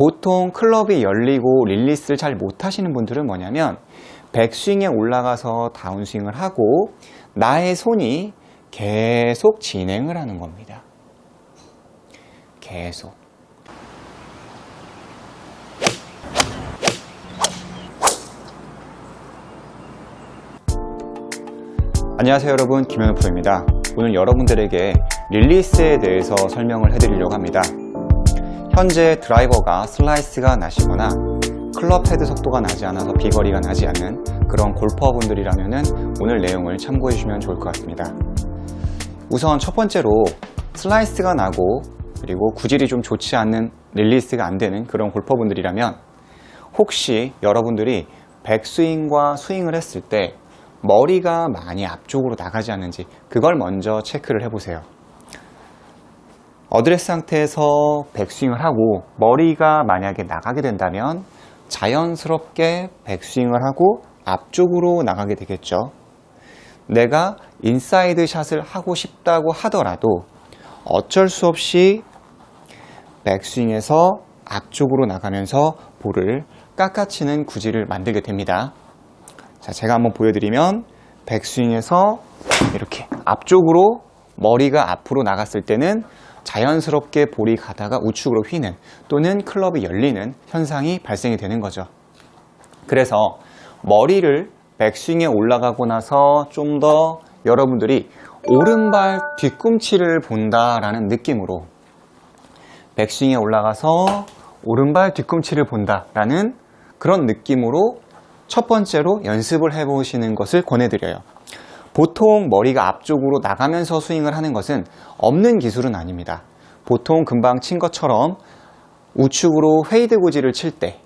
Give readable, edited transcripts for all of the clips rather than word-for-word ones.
보통 클럽이 열리고 릴리스를 잘 못하시는 분들은 뭐냐면 백스윙에 올라가서 다운스윙을 하고 나의 손이 계속 진행을 하는 겁니다. 계속. 안녕하세요 여러분, 김현우 프로입니다. 오늘 여러분들에게 릴리스에 대해서 설명을 해드리려고 합니다. 현재 드라이버가 슬라이스가 나시거나 클럽 헤드 속도가 나지 않아서 비거리가 나지 않는 그런 골퍼분들이라면 오늘 내용을 참고해 주시면 좋을 것 같습니다. 우선 첫 번째로 슬라이스가 나고 그리고 구질이 좀 좋지 않는 릴리스가 안 되는 그런 골퍼분들이라면 혹시 여러분들이 백스윙과 스윙을 했을 때 머리가 많이 앞쪽으로 나가지 않는지 그걸 먼저 체크를 해보세요. 어드레스 상태에서 백스윙을 하고 머리가 만약에 나가게 된다면 자연스럽게 백스윙을 하고 앞쪽으로 나가게 되겠죠. 내가 인사이드 샷을 하고 싶다고 하더라도 어쩔 수 없이 백스윙에서 앞쪽으로 나가면서 볼을 깎아치는 구질을 만들게 됩니다. 자, 제가 한번 보여드리면 백스윙에서 이렇게 앞쪽으로 머리가 앞으로 나갔을 때는 자연스럽게 볼이 가다가 우측으로 휘는 또는 클럽이 열리는 현상이 발생이 되는 거죠. 그래서 머리를 백스윙에 올라가고 나서 좀 더 여러분들이 오른발 뒤꿈치를 본다라는 느낌으로 백스윙에 올라가서 오른발 뒤꿈치를 본다라는 그런 느낌으로 첫 번째로 연습을 해보시는 것을 권해드려요. 보통 머리가 앞쪽으로 나가면서 스윙을 하는 것은 없는 기술은 아닙니다. 보통 금방 친 것처럼 우측으로 페이드 구질을 칠 때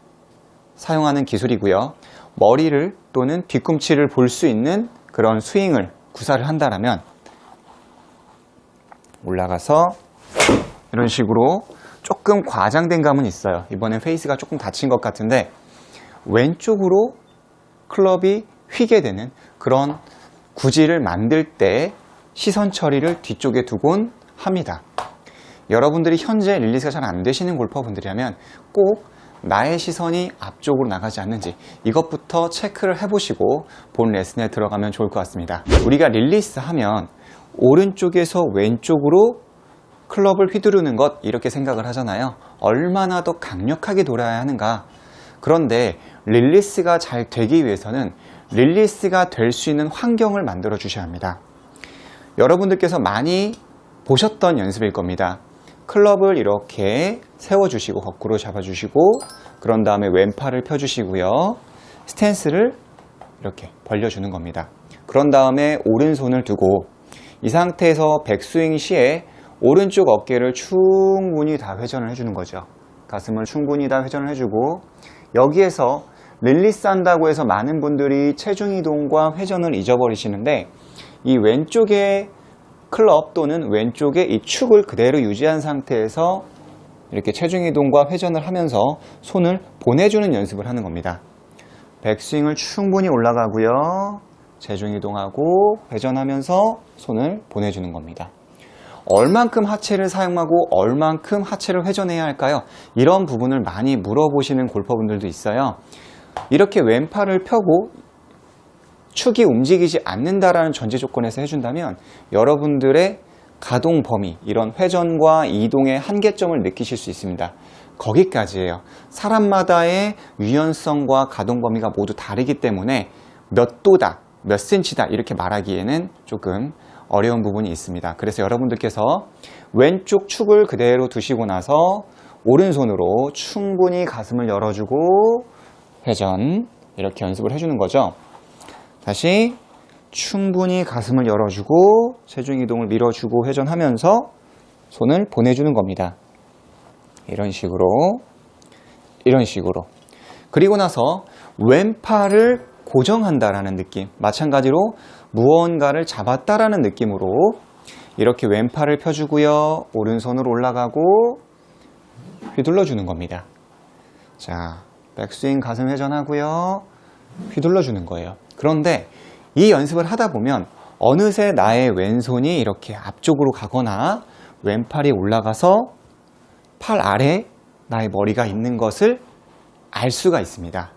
사용하는 기술이고요. 머리를 또는 뒤꿈치를 볼 수 있는 그런 스윙을 구사를 한다면 올라가서 이런 식으로 조금 과장된 감은 있어요. 이번엔 페이스가 조금 다친 것 같은데 왼쪽으로 클럽이 휘게 되는 그런 구질을 만들 때 시선 처리를 뒤쪽에 두곤 합니다. 여러분들이 현재 릴리스가 잘 안 되시는 골퍼분들이라면 꼭 나의 시선이 앞쪽으로 나가지 않는지 이것부터 체크를 해보시고 본 레슨에 들어가면 좋을 것 같습니다. 우리가 릴리스 하면 오른쪽에서 왼쪽으로 클럽을 휘두르는 것 이렇게 생각을 하잖아요. 얼마나 더 강력하게 돌아야 하는가. 그런데 릴리스가 잘 되기 위해서는 릴리스가 될 수 있는 환경을 만들어 주셔야 합니다. 여러분들께서 많이 보셨던 연습일 겁니다. 클럽을 이렇게 세워주시고 거꾸로 잡아주시고 그런 다음에 왼팔을 펴주시고요. 스탠스를 이렇게 벌려주는 겁니다. 그런 다음에 오른손을 두고 이 상태에서 백스윙 시에 오른쪽 어깨를 충분히 다 회전을 해주는 거죠. 가슴을 충분히 다 회전을 해주고 여기에서 릴리스 한다고 해서 많은 분들이 체중 이동과 회전을 잊어버리시는데 이 왼쪽의 클럽 또는 왼쪽의 이 축을 그대로 유지한 상태에서 이렇게 체중 이동과 회전을 하면서 손을 보내주는 연습을 하는 겁니다. 백스윙을 충분히 올라가고요. 체중 이동하고 회전하면서 손을 보내주는 겁니다. 얼만큼 하체를 사용하고 얼만큼 하체를 회전해야 할까요? 이런 부분을 많이 물어보시는 골퍼분들도 있어요. 이렇게 왼팔을 펴고 축이 움직이지 않는다라는 전제 조건에서 해준다면 여러분들의 가동 범위, 이런 회전과 이동의 한계점을 느끼실 수 있습니다. 거기까지예요. 사람마다의 유연성과 가동 범위가 모두 다르기 때문에 몇 도다, 몇 센치다 이렇게 말하기에는 조금 어려운 부분이 있습니다. 그래서 여러분들께서 왼쪽 축을 그대로 두시고 나서 오른손으로 충분히 가슴을 열어주고 회전 이렇게 연습을 해주는 거죠. 다시 충분히 가슴을 열어주고 체중 이동을 밀어주고 회전하면서 손을 보내주는 겁니다. 이런 식으로 그리고 나서 왼팔을 고정한다라는 느낌, 마찬가지로 무언가를 잡았다라는 느낌으로 이렇게 왼팔을 펴주고요. 오른손으로 올라가고 휘둘러주는 겁니다. 자, 백스윙 가슴 회전하고요. 휘둘러주는 거예요. 그런데 이 연습을 하다 보면 어느새 나의 왼손이 이렇게 앞쪽으로 가거나 왼팔이 올라가서 팔 아래 나의 머리가 있는 것을 알 수가 있습니다.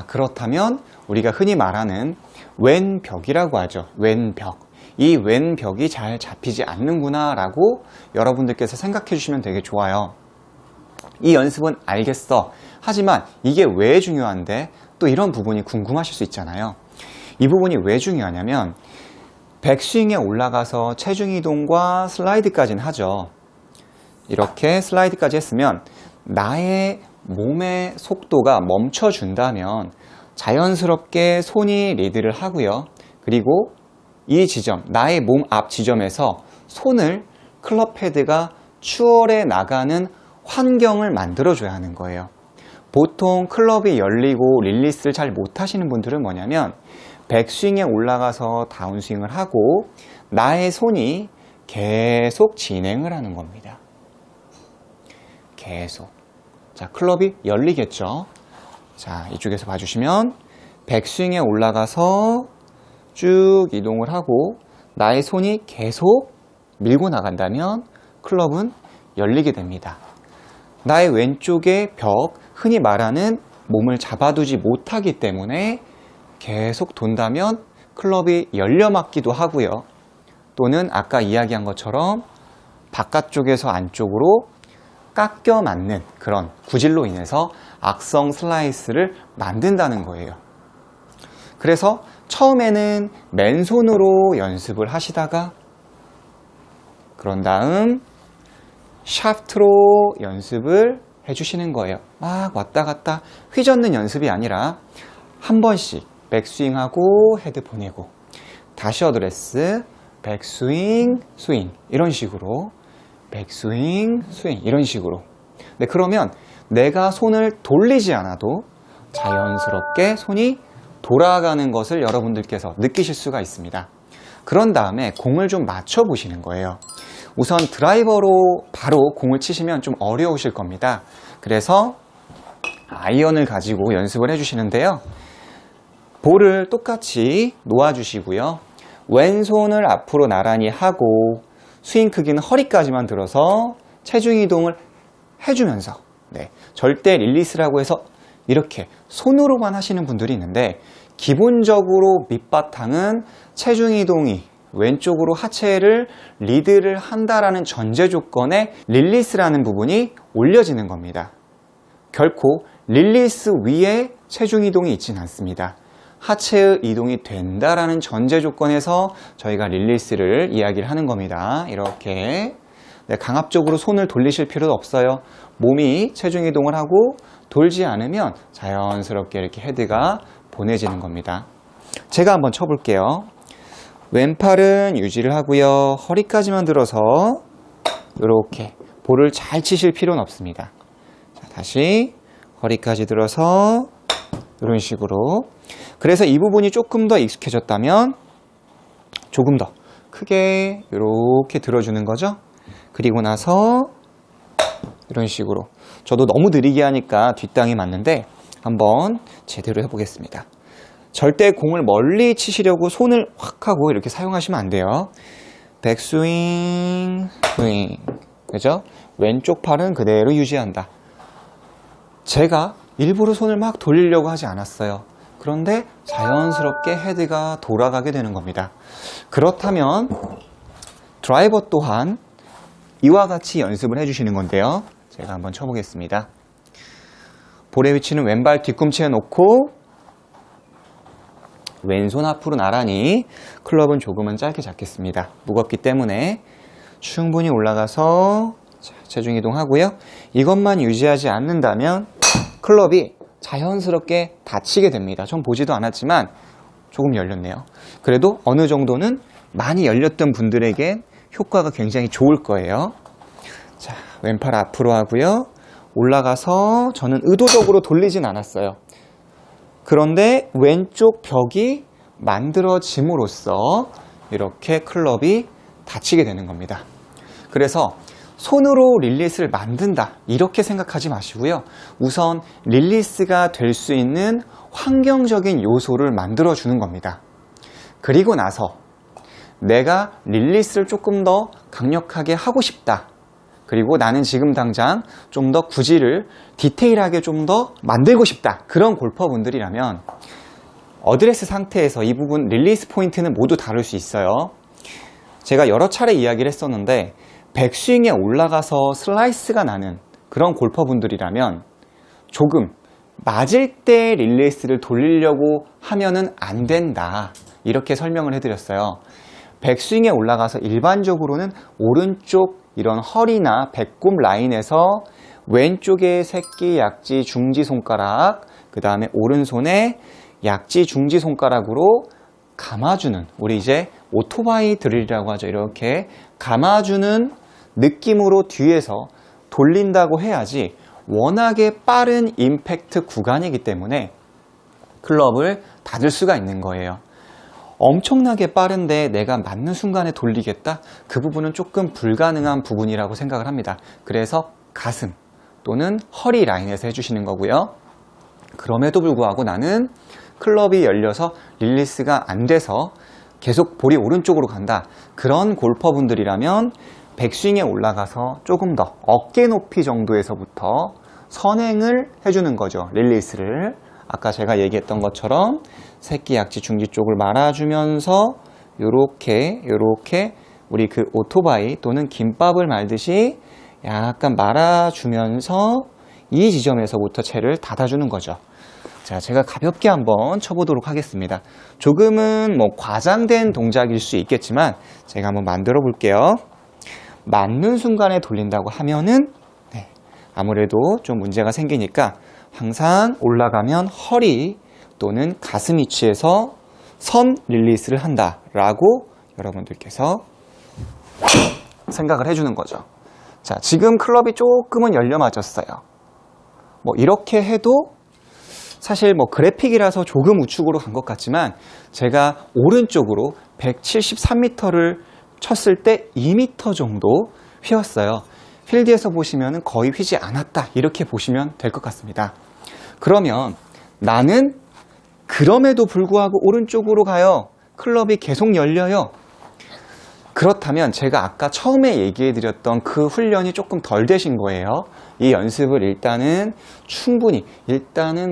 그렇다면 우리가 흔히 말하는 왼벽이라고 하죠. 왼벽. 이 왼벽이 잘 잡히지 않는구나 라고 여러분들께서 생각해 주시면 되게 좋아요. 이 연습은 알겠어. 하지만 이게 왜 중요한데? 또 이런 부분이 궁금하실 수 있잖아요. 이 부분이 왜 중요하냐면 백스윙에 올라가서 체중 이동과 슬라이드까지는 하죠. 이렇게 슬라이드까지 했으면 나의 몸의 속도가 멈춰준다면 자연스럽게 손이 리드를 하고요. 그리고 이 지점, 나의 몸 앞 지점에서 손을 클럽 헤드가 추월해 나가는 환경을 만들어줘야 하는 거예요. 보통 클럽이 열리고 릴리스를 잘 못하시는 분들은 뭐냐면 백스윙에 올라가서 다운스윙을 하고 나의 손이 계속 진행을 하는 겁니다. 계속. 자, 클럽이 열리겠죠. 자, 이쪽에서 봐주시면 백스윙에 올라가서 쭉 이동을 하고 나의 손이 계속 밀고 나간다면 클럽은 열리게 됩니다. 나의 왼쪽의 벽, 흔히 말하는 몸을 잡아두지 못하기 때문에 계속 돈다면 클럽이 열려맞기도 하고요. 또는 아까 이야기한 것처럼 바깥쪽에서 안쪽으로 깎여 맞는 그런 구질로 인해서 악성 슬라이스를 만든다는 거예요. 그래서 처음에는 맨손으로 연습을 하시다가 그런 다음 샤프트로 연습을 해주시는 거예요. 막 왔다 갔다 휘젓는 연습이 아니라 한 번씩 백스윙하고 헤드 보내고 다시 어드레스 백스윙 스윙 이런 식으로 백스윙 스윙 이런 식으로. 네, 그러면 내가 손을 돌리지 않아도 자연스럽게 손이 돌아가는 것을 여러분들께서 느끼실 수가 있습니다. 그런 다음에 공을 좀 맞춰 보시는 거예요. 우선 드라이버로 바로 공을 치시면 좀 어려우실 겁니다. 그래서 아이언을 가지고 연습을 해주시는데요. 볼을 똑같이 놓아주시고요. 왼손을 앞으로 나란히 하고 스윙 크기는 허리까지만 들어서 체중 이동을 해주면서 절대 릴리스라고 해서 이렇게 손으로만 하시는 분들이 있는데 기본적으로 밑바탕은 체중 이동이 왼쪽으로 하체를 리드를 한다라는 전제 조건에 릴리스라는 부분이 올려지는 겁니다. 결코 릴리스 위에 체중 이동이 있지는 않습니다. 하체의 이동이 된다라는 전제 조건에서 저희가 릴리스를 이야기를 하는 겁니다. 이렇게 강압적으로 손을 돌리실 필요도 없어요. 몸이 체중 이동을 하고 돌지 않으면 자연스럽게 이렇게 헤드가 보내지는 겁니다. 제가 한번 쳐볼게요. 왼팔은 유지를 하고요. 허리까지만 들어서 이렇게 볼을 잘 치실 필요는 없습니다. 자, 다시 허리까지 들어서 이런 식으로. 그래서 이 부분이 조금 더 익숙해졌다면 조금 더 크게 이렇게 들어주는 거죠. 그리고 나서 이런 식으로. 저도 너무 느리게 하니까 뒷땅이 맞는데 한번 제대로 해보겠습니다. 절대 공을 멀리 치시려고 손을 확 하고 이렇게 사용하시면 안 돼요. 백스윙, 스윙. 그죠? 왼쪽 팔은 그대로 유지한다. 제가 일부러 손을 막 돌리려고 하지 않았어요. 그런데 자연스럽게 헤드가 돌아가게 되는 겁니다. 그렇다면 드라이버 또한 이와 같이 연습을 해주시는 건데요. 제가 한번 쳐보겠습니다. 볼의 위치는 왼발 뒤꿈치에 놓고 왼손 앞으로 나란히 클럽은 조금은 짧게 잡겠습니다. 무겁기 때문에 충분히 올라가서 체중 이동하고요. 이것만 유지하지 않는다면 클럽이 자연스럽게 닫히게 됩니다. 전 보지도 않았지만 조금 열렸네요. 그래도 어느 정도는 많이 열렸던 분들에게 효과가 굉장히 좋을 거예요. 자, 왼팔 앞으로 하고요. 올라가서 저는 의도적으로 돌리진 않았어요. 그런데 왼쪽 벽이 만들어짐으로써 이렇게 클럽이 닫히게 되는 겁니다. 그래서 손으로 릴리스를 만든다 이렇게 생각하지 마시고요. 우선 릴리스가 될 수 있는 환경적인 요소를 만들어 주는 겁니다. 그리고 나서 내가 릴리스를 조금 더 강력하게 하고 싶다. 그리고 나는 지금 당장 좀 더 구질을 디테일하게 좀 더 만들고 싶다. 그런 골퍼분들이라면 어드레스 상태에서 이 부분 릴리스 포인트는 모두 다를 수 있어요. 제가 여러 차례 이야기를 했었는데 백스윙에 올라가서 슬라이스가 나는 그런 골퍼분들이라면 조금 맞을 때 릴리스를 돌리려고 하면은 안 된다. 이렇게 설명을 해드렸어요. 백스윙에 올라가서 일반적으로는 오른쪽 이런 허리나 배꼽 라인에서 왼쪽에 새끼, 약지, 중지 손가락, 그 다음에 오른손에 약지, 중지 손가락으로 감아주는, 우리 이제 오토바이 드릴이라고 하죠. 이렇게 감아주는 느낌으로 뒤에서 돌린다고 해야지 워낙에 빠른 임팩트 구간이기 때문에 클럽을 닫을 수가 있는 거예요. 엄청나게 빠른데 내가 맞는 순간에 돌리겠다? 그 부분은 조금 불가능한 부분이라고 생각을 합니다. 그래서 가슴 또는 허리 라인에서 해주시는 거고요. 그럼에도 불구하고 나는 클럽이 열려서 릴리스가 안 돼서 계속 볼이 오른쪽으로 간다. 그런 골퍼분들이라면 백스윙에 올라가서 조금 더 어깨 높이 정도에서부터 선행을 해주는 거죠. 릴리스를. 아까 제가 얘기했던 것처럼 새끼, 약지, 중지 쪽을 말아주면서 요렇게 우리 그 오토바이 또는 김밥을 말듯이 약간 말아주면서 이 지점에서부터 채를 닫아주는 거죠. 자, 제가 가볍게 한번 쳐보도록 하겠습니다. 조금은 뭐 과장된 동작일 수 있겠지만 제가 한번 만들어 볼게요. 맞는 순간에 돌린다고 하면은 아무래도 좀 문제가 생기니까 항상 올라가면 허리 또는 가슴 위치에서 선 릴리스를 한다라고 여러분들께서 생각을 해주는 거죠. 자, 지금 클럽이 조금은 열려 맞았어요. 뭐 이렇게 해도 사실 뭐 그래픽이라서 조금 우측으로 간 것 같지만 제가 오른쪽으로 173m를 쳤을 때 2m 정도 휘었어요. 필드에서 보시면 거의 휘지 않았다. 이렇게 보시면 될 것 같습니다. 그러면 나는 그럼에도 불구하고 오른쪽으로 가요. 클럽이 계속 열려요. 그렇다면 제가 아까 처음에 얘기해드렸던 그 훈련이 조금 덜 되신 거예요. 이 연습을 일단은 충분히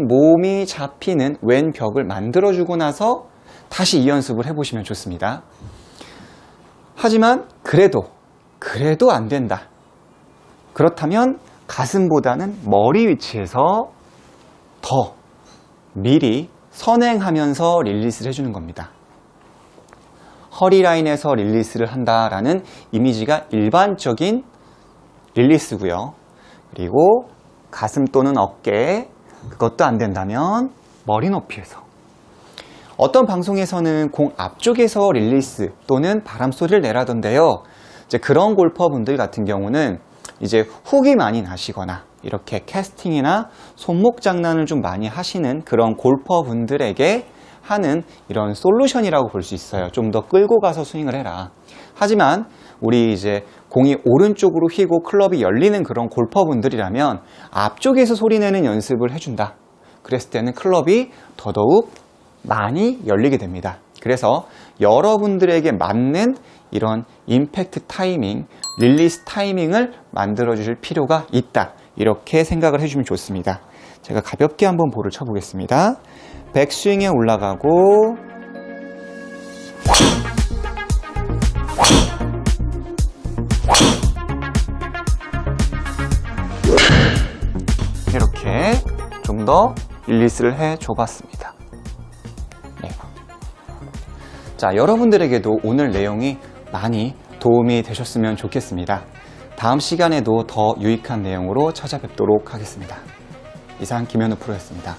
몸이 잡히는 왼 벽을 만들어주고 나서 다시 이 연습을 해보시면 좋습니다. 하지만 그래도 안 된다. 그렇다면 가슴보다는 머리 위치에서 더 미리 선행하면서 릴리스를 해주는 겁니다. 허리 라인에서 릴리스를 한다라는 이미지가 일반적인 릴리스고요. 그리고 가슴 또는 어깨, 그것도 안 된다면 머리 높이에서. 어떤 방송에서는 공 앞쪽에서 릴리스 또는 바람 소리를 내라던데요. 이제 그런 골퍼분들 같은 경우는 이제 훅이 많이 나시거나 이렇게 캐스팅이나 손목 장난을 좀 많이 하시는 그런 골퍼분들에게 하는 이런 솔루션이라고 볼 수 있어요. 좀 더 끌고 가서 스윙을 해라. 하지만 우리 이제 공이 오른쪽으로 휘고 클럽이 열리는 그런 골퍼분들이라면 앞쪽에서 소리내는 연습을 해준다. 그랬을 때는 클럽이 더더욱 많이 열리게 됩니다. 그래서 여러분들에게 맞는 이런 임팩트 타이밍, 릴리스 타이밍을 만들어 주실 필요가 있다. 이렇게 생각을 해주면 좋습니다. 제가 가볍게 한번 볼을 쳐보겠습니다. 백스윙에 올라가고 이렇게 좀 더 릴리스를 해줘 봤습니다. 네. 자, 여러분들에게도 오늘 내용이 많이 도움이 되셨으면 좋겠습니다. 다음 시간에도 더 유익한 내용으로 찾아뵙도록 하겠습니다. 이상 김현우 프로였습니다.